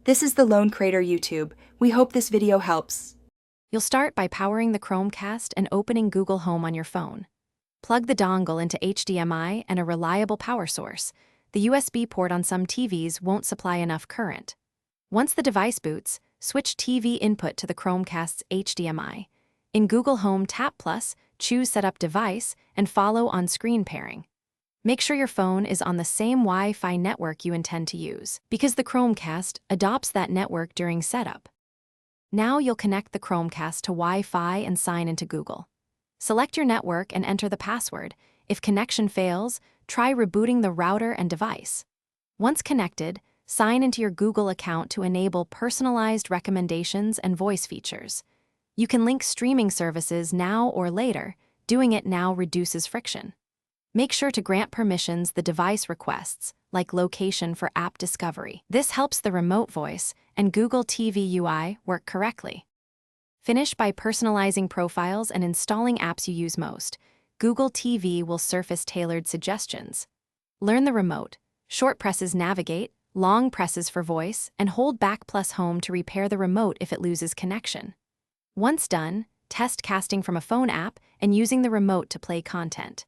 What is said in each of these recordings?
This is the Lone Crater YouTube. We hope this video helps. You'll start by powering the Chromecast and opening Google Home on your phone. Plug the dongle into HDMI and a reliable power source. The USB port on some TVs won't supply enough current. Once the device boots, switch TV input to the Chromecast's HDMI. In Google Home, tap plus, choose Setup Device, and follow on-screen pairing. Make sure your phone is on the same Wi-Fi network you intend to use, because the Chromecast adopts that network during setup. Now you'll connect the Chromecast to Wi-Fi and sign into Google. Select your network and enter the password. If connection fails, try rebooting the router and device. Once connected, sign into your Google account to enable personalized recommendations and voice features. You can link streaming services now or later. Doing it now reduces friction. Make sure to grant permissions the device requests, like location for app discovery. This helps the remote voice and Google TV UI work correctly. Finish by personalizing profiles and installing apps you use most. Google TV will surface tailored suggestions. Learn the remote. Short presses navigate, long presses for voice, and hold back plus home to repair the remote if it loses connection. Once done, test casting from a phone app and using the remote to play content.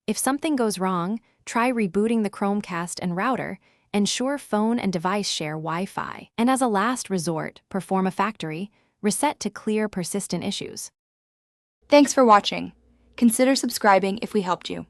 If something goes wrong, try rebooting the Chromecast and router. Ensure phone and device share Wi-Fi. And as a last resort, perform a factory reset to clear persistent issues. Thanks for watching. Consider subscribing if we helped you.